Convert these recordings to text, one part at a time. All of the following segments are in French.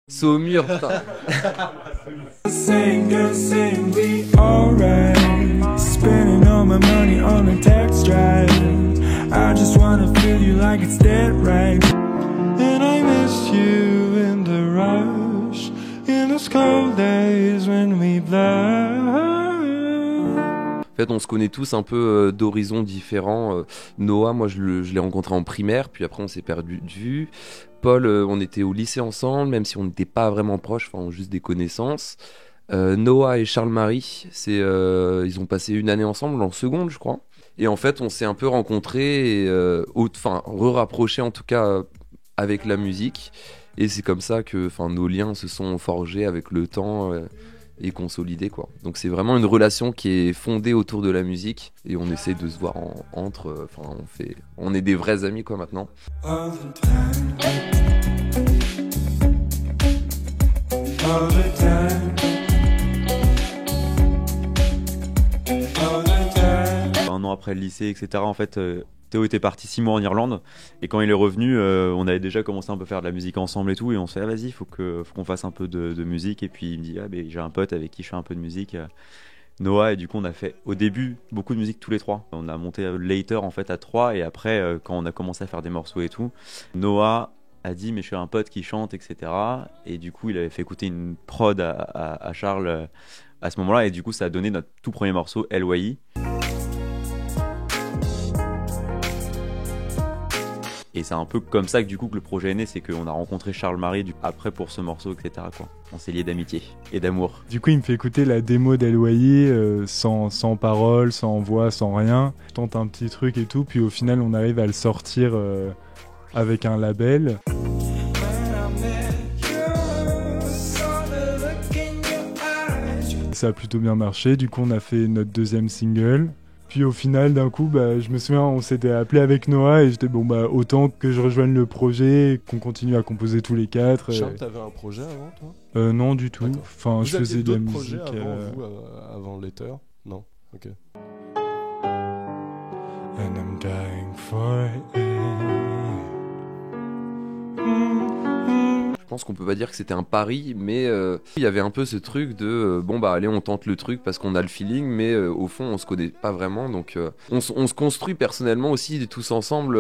Saumur, putain. Sing and sing, be alright. Spending all my money on a tax drive. I just wanna feel you like it's dead right. And I miss you in the rush, in those cold days when we blush. En fait, on se connaît tous un peu d'horizons différents. Noah, moi, je l'ai rencontré en primaire, puis après, on s'est perdu de vue. Paul, on était au lycée ensemble, même si on n'était pas vraiment proches, enfin, juste des connaissances. Noah et Charles-Marie, ils ont passé une année ensemble, en seconde, je crois. Et en fait, on s'est un peu rencontrés, re-rapprochés en tout cas avec la musique. Et c'est comme ça que nos liens se sont forgés avec le temps. Et consolidé quoi. Donc c'est vraiment une relation qui est fondée autour de la musique et on essaie de se voir on est des vrais amis quoi maintenant. All the time. All the time. All the time. Un an après le lycée, etc. En fait, Théo était parti 6 mois en Irlande et quand il est revenu, on avait déjà commencé un peu à faire de la musique ensemble et tout et on s'est dit vas-y, faut qu'on fasse un peu de musique et puis il me dit j'ai un pote avec qui je fais un peu de musique, Noah, et du coup on a fait au début beaucoup de musique tous les trois. On a monté Later en fait à 3 et après quand on a commencé à faire des morceaux et tout, Noah a dit mais je suis un pote qui chante, etc. Et du coup il avait fait écouter une prod à Charles à ce moment-là et du coup ça a donné notre tout premier morceau LYI. Et c'est un peu comme ça que du coup que le projet est né, c'est qu'on a rencontré Charles-Marie après pour ce morceau, etc. quoi. On s'est liés d'amitié et d'amour. Du coup, il me fait écouter la démo d'Eloyer sans paroles, sans voix, sans rien. Je tente un petit truc et tout, puis au final, on arrive à le sortir avec un label. Ça a plutôt bien marché, du coup on a fait notre deuxième single. Puis au final, d'un coup, je me souviens, on s'était appelé avec Noah et j'étais autant que je rejoigne le projet, et qu'on continue à composer tous les quatre. Charles, t'avais un projet avant, toi ? Non, du tout. D'accord. Enfin, je faisais de la musique. Avant Later ? Non. Ok. And I'm dying for it. Je pense qu'on peut pas dire que c'était un pari, mais il y avait un peu ce truc de allez on tente le truc parce qu'on a le feeling, mais au fond on se connaît pas vraiment, donc on se construit personnellement aussi tous ensemble,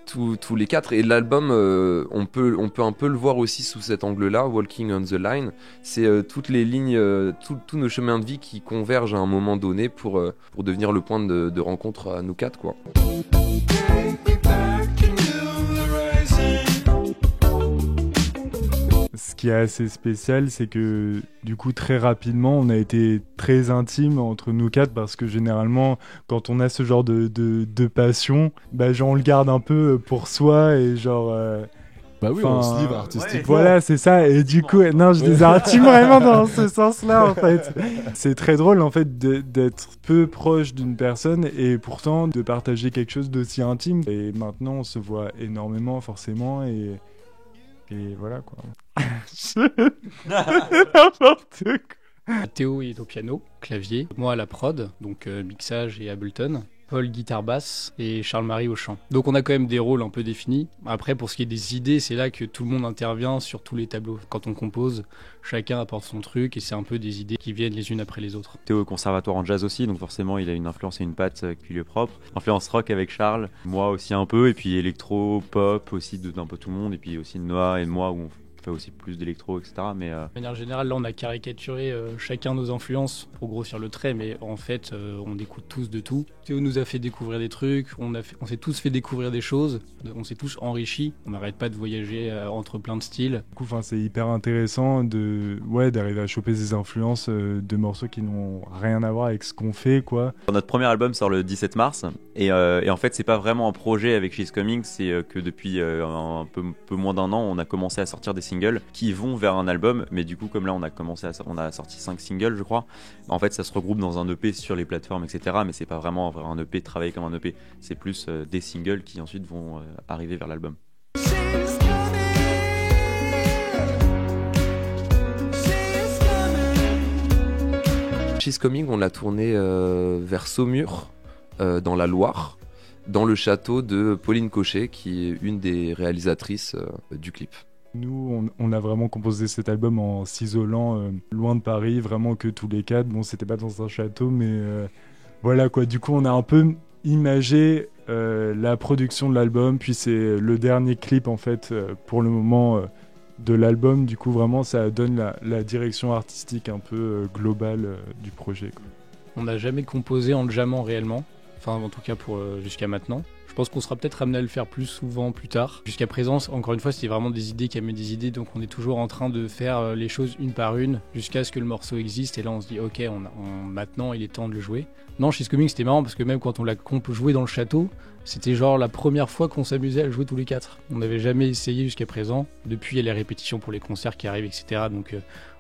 tous les quatre, et l'album on peut un peu le voir aussi sous cet angle-là, Walking on the Line, c'est toutes les lignes, tous nos chemins de vie qui convergent à un moment donné pour devenir le point de rencontre à nous quatre quoi. Ce qui est assez spécial, c'est que du coup très rapidement on a été très intimes entre nous quatre, parce que généralement quand on a ce genre de passion, on le garde un peu pour soi et on se livre artistiquement. Voilà, c'est ça. Et du coup, non, je disais intime vraiment dans ce sens-là, en fait. C'est très drôle, en fait, d'être peu proche d'une personne et pourtant de partager quelque chose d'aussi intime. Et maintenant, on se voit énormément, forcément, et voilà, quoi. N'importe quoi. Théo est au piano, clavier, moi à la prod, donc mixage et Ableton, Paul guitare basse et Charles-Marie au chant. Donc on a quand même des rôles un peu définis. Après pour ce qui est des idées, c'est là que tout le monde intervient sur tous les tableaux. Quand on compose, chacun apporte son truc et c'est un peu des idées qui viennent les unes après les autres. Théo est conservatoire en jazz aussi, donc forcément il a une influence et une patte qui lui est propre. Influence rock avec Charles, moi aussi un peu, et puis électro, pop aussi d'un peu tout le monde, et puis aussi Noah et moi où on fait aussi plus d'électro, etc. Mais de manière générale, là on a caricaturé chacun nos influences pour grossir le trait, mais en fait on écoute tous de tout. Théo nous a fait découvrir des trucs, on s'est tous fait découvrir des choses, on s'est tous enrichis, on n'arrête pas de voyager entre plein de styles. Du coup, c'est hyper intéressant d'arriver à choper des influences de morceaux qui n'ont rien à voir avec ce qu'on fait, quoi. Notre premier album sort le 17 mars et en fait c'est pas vraiment un projet avec She's Coming, c'est que depuis un peu moins d'un an on a commencé à sortir des singles qui vont vers un album, mais du coup comme là on a sorti 5 singles je crois, en fait ça se regroupe dans un EP sur les plateformes, etc. Mais c'est pas vraiment un EP travaillé comme un EP, c'est plus des singles qui ensuite vont arriver vers l'album. She's Coming, on l'a tourné vers Saumur, dans la Loire, dans le château de Pauline Cochet, qui est une des réalisatrices du clip. Nous, on a vraiment composé cet album en s'isolant loin de Paris, vraiment que tous les quatre. Bon, c'était pas dans un château, mais voilà quoi. Du coup, on a un peu imagé la production de l'album, puis c'est le dernier clip en fait pour le moment de l'album. Du coup, vraiment, ça donne la direction artistique un peu globale du projet, quoi. On n'a jamais composé en jammant réellement, enfin en tout cas pour jusqu'à maintenant. Je pense qu'on sera peut-être amené à le faire plus souvent plus tard. Jusqu'à présent, encore une fois, c'était vraiment des idées qui amenaient des idées, donc on est toujours en train de faire les choses une par une jusqu'à ce que le morceau existe. Et là, on se dit, ok, maintenant, il est temps de le jouer. Non, She's Coming, c'était marrant parce que même quand on l'a joué dans le château, c'était genre la première fois qu'on s'amusait à le jouer tous les quatre. On n'avait jamais essayé jusqu'à présent. Depuis, il y a les répétitions pour les concerts qui arrivent, etc. Donc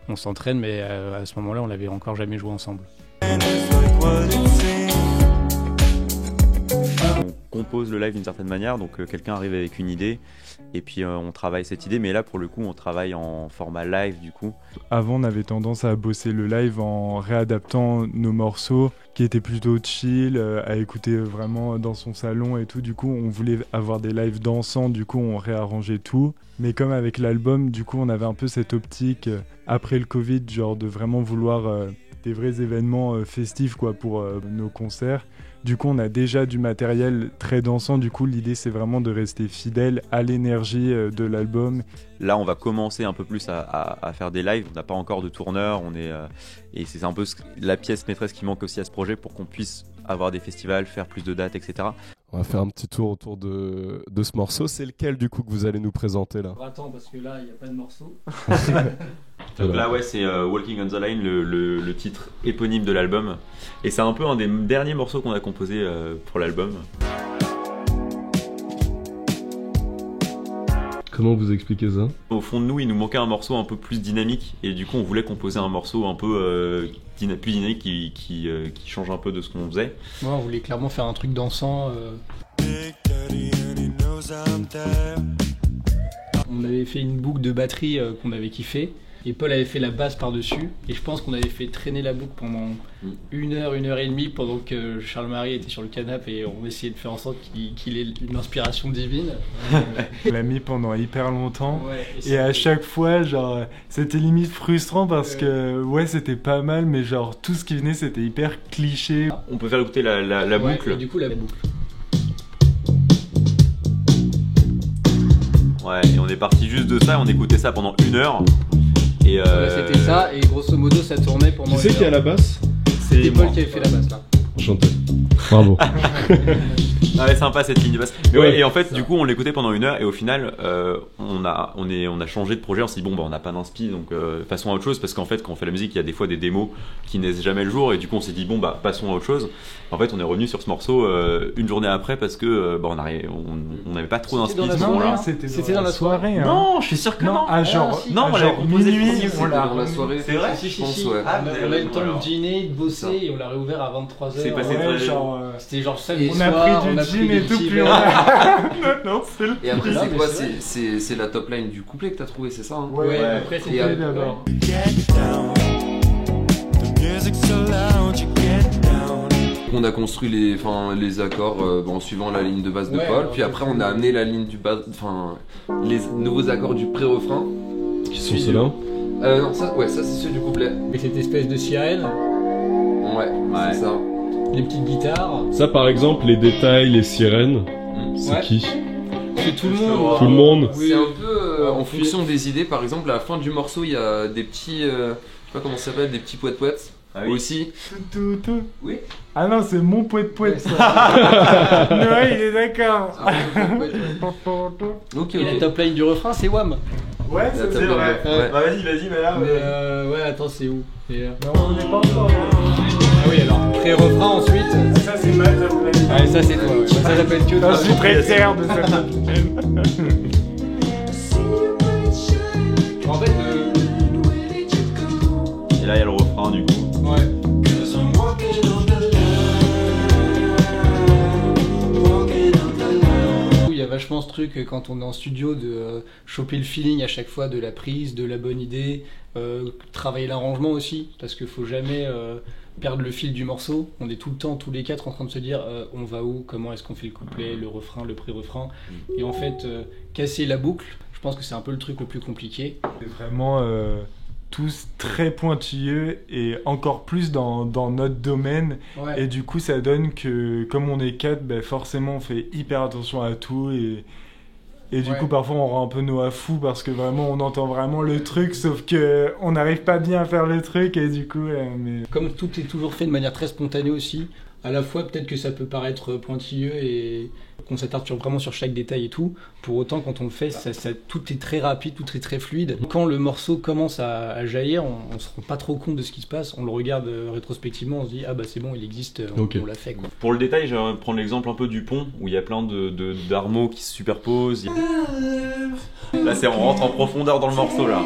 on s'entraîne, mais à ce moment-là, on l'avait encore jamais joué ensemble. On compose le live d'une certaine manière, donc quelqu'un arrive avec une idée et puis on travaille cette idée, mais là pour le coup on travaille en format live du coup. Avant on avait tendance à bosser le live en réadaptant nos morceaux qui étaient plutôt chill, à écouter vraiment dans son salon et tout. Du coup on voulait avoir des lives dansants, du coup on réarrangeait tout. Mais comme avec l'album, du coup on avait un peu cette optique après le Covid, genre de vraiment vouloir des vrais événements festifs quoi, pour nos concerts. Du coup, on a déjà du matériel très dansant. Du coup, l'idée, c'est vraiment de rester fidèle à l'énergie de l'album. Là, on va commencer un peu plus à faire des lives. On n'a pas encore de tourneur. Et c'est un peu la pièce maîtresse qui manque aussi à ce projet pour qu'on puisse avoir des festivals, faire plus de dates, etc. On va faire un petit tour autour de ce morceau. C'est lequel, du coup, que vous allez nous présenter, là ? Attends, parce que là, il n'y a pas de morceau. Donc là, ouais, c'est Walking on the Line, le titre éponyme de l'album. Et c'est un peu un des derniers morceaux qu'on a composé pour l'album. Comment vous expliquez ça ? Au fond de nous, il nous manquait un morceau un peu plus dynamique. Et du coup, on voulait composer un morceau un peu plus dynamique qui change un peu de ce qu'on faisait. Ouais, on voulait clairement faire un truc dansant. On avait fait une boucle de batterie qu'on avait kiffé. Et Paul avait fait la basse par-dessus. Et je pense qu'on avait fait traîner la boucle pendant 1 heure, 1 heure et demie, pendant que Charles-Marie était sur le canapé et on essayait de faire en sorte qu'il ait une inspiration divine. On l'a mis pendant hyper longtemps. Ouais, et à chaque fois, genre, c'était limite frustrant parce que, ouais, c'était pas mal, mais genre, tout ce qui venait, c'était hyper cliché. On peut faire écouter la boucle. Et du coup, la boucle. Ouais, et on est parti juste de ça, on écoutait ça pendant 1 heure. Et c'était ça, et grosso modo ça tournait pendant. Qui c'est qui a la basse ? C'est Paul qui avait fait la basse là. Enchanté. Bravo. Ah ouais, sympa cette ligne de basse. Mais Ouais, ouais, et en fait, du coup, on l'écoutait pendant 1 heure et au final, on a changé de projet. On s'est dit bon, bah, on n'a pas d'inspi, donc passons à autre chose. Parce qu'en fait, quand on fait la musique, il y a des fois des démos qui naissent jamais le jour et du coup, on s'est dit bon, bah, passons à autre chose. En fait, on est revenu sur ce morceau une journée après parce que bah, on n'avait pas trop d'inspi à ce moment-là. C'était dans la soirée. Hein. Non, je suis sûr que non. Non, on l'avait composé Minuit, on l'a dans la soirée. C'est vrai, je pense, ouais. On a eu le temps de dîner, de bosser et on l'a réouvert à 23h. C'est passé Ouais, genre, C'était genre samedi on a soir, pris du gin et tout, petit puis on verre. Non, c'est le Et après, Non, c'est mais quoi c'est vrai. C'est la top line du couplet que t'as trouvé, c'est ça hein Ouais, Ouais. après Et c'était après, d'abord. Get down. The music's so loud, you get down. On a construit les accords en suivant la ligne de base de Ouais, Paul, ouais, puis après on a amené la ligne du bas, les nouveaux accords du pré-refrain. Qui sont ceux-là ? Non, ça c'est ceux du couplet. avec cette espèce de sirène, Ouais, c'est ça. les petites guitares. Ça, par exemple, les détails, les sirènes, c'est Ouais. qui ? C'est tout le monde. Tout le monde ? Oui. C'est un peu en Ouais. fonction des idées. Par exemple, à la fin du morceau, il y a des petits, je sais pas comment ça s'appelle, des petits poètes Ah oui. aussi. Tout. Oui. Ah non, c'est mon poète ça. Ouais, il est d'accord. Ok, Et la top line du refrain, c'est Wham. Ouais, La top c'est line, vrai. ouais. Bah vas-y, mais là. Mais ouais, attends, c'est où Non, on n'est pas encore là. Ah oui, alors, pré-refrain ensuite. Ça, c'est ma top line. Ah, et ça, c'est toi. Ouais. Ça s'appelle que Non, toi. je suis très fier de cette top line. En fait, Et là, il y a le refrain du coup. ouais. Il y a vachement ce truc quand on est en studio de choper le feeling à chaque fois de la prise, de la bonne idée, travailler l'arrangement aussi, parce qu'il faut jamais perdre le fil du morceau. On est tout le temps, tous les quatre, en train de se dire on va où, comment est-ce qu'on fait le couplet, le refrain, le pré-refrain. Et en fait, casser la boucle. Je pense que c'est un peu le truc le plus compliqué. C'est vraiment tous très pointilleux et encore plus dans notre domaine. Ouais. Et du coup, ça donne que, comme on est 4, ben, forcément, on fait hyper attention à tout. Et du coup, parfois, on rend un peu Noah fou parce que vraiment, on entend vraiment le truc, sauf que on n'arrive pas bien à faire le truc. Et du coup, mais... Comme tout est toujours fait de manière très spontanée aussi, à la fois peut-être que ça peut paraître pointilleux et qu'on s'attarde vraiment sur chaque détail et tout. Pour autant, quand on le fait, tout est très rapide, tout est très fluide. Quand le morceau commence à jaillir, on se rend pas trop compte de ce qui se passe. On le regarde rétrospectivement, on se dit ah bah c'est bon, il existe, on l'a fait quoi. Pour le détail, j'aimerais prendre l'exemple un peu du pont où il y a plein d'armeaux qui se superposent. Là, on rentre en profondeur dans le morceau là.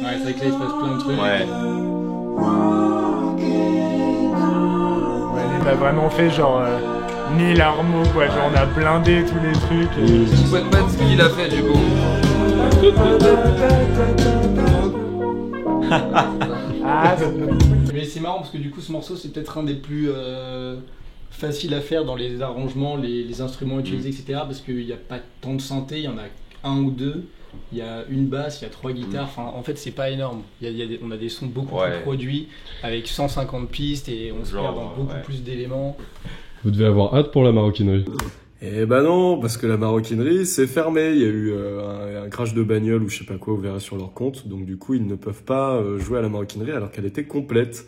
Ouais, c'est vrai que là il se passe plein de trucs. Ouais. On a vraiment fait genre Neil Armo quoi, genre on a blindé tous les trucs. Je souhaite pas de ce qu'il a fait du coup. Mais c'est marrant parce que du coup ce morceau c'est peut-être un des plus faciles à faire dans les arrangements, les instruments utilisés, etc. Parce qu'il n'y a pas tant de synthé, il y en a un ou deux. Il y a une basse, il y a 3 guitares, enfin en fait c'est pas énorme. On a des sons beaucoup plus produits avec 150 pistes et on se perd dans beaucoup plus d'éléments. Vous devez avoir hâte pour la maroquinerie. Eh ben non, parce que la maroquinerie c'est fermé, il y a eu un crash de bagnole ou je sais pas quoi, vous verrez sur leur compte, donc du coup ils ne peuvent pas jouer à la maroquinerie alors qu'elle était complète.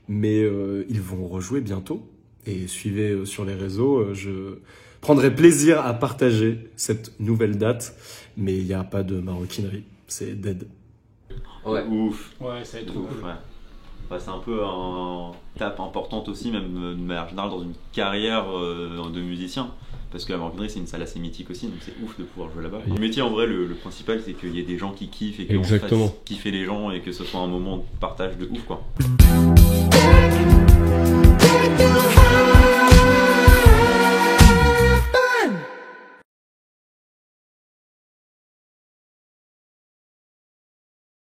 Mais ils vont rejouer bientôt, et suivez sur les réseaux, je prendrai plaisir à partager cette nouvelle date, mais il n'y a pas de maroquinerie, c'est dead. Ouais. Ouf. Ouais, ça va être trop cool. Ouais. Bah, c'est un peu une étape importante aussi, même de manière générale, dans une carrière de musicien. Parce que la maroquinerie, c'est une salle assez mythique aussi, donc c'est ouf de pouvoir jouer là-bas. Et le métier, en vrai, le principal, c'est qu'il y ait des gens qui kiffent et qu'on fasse kiffer les gens et que ce soit un moment de partage de ouf, quoi.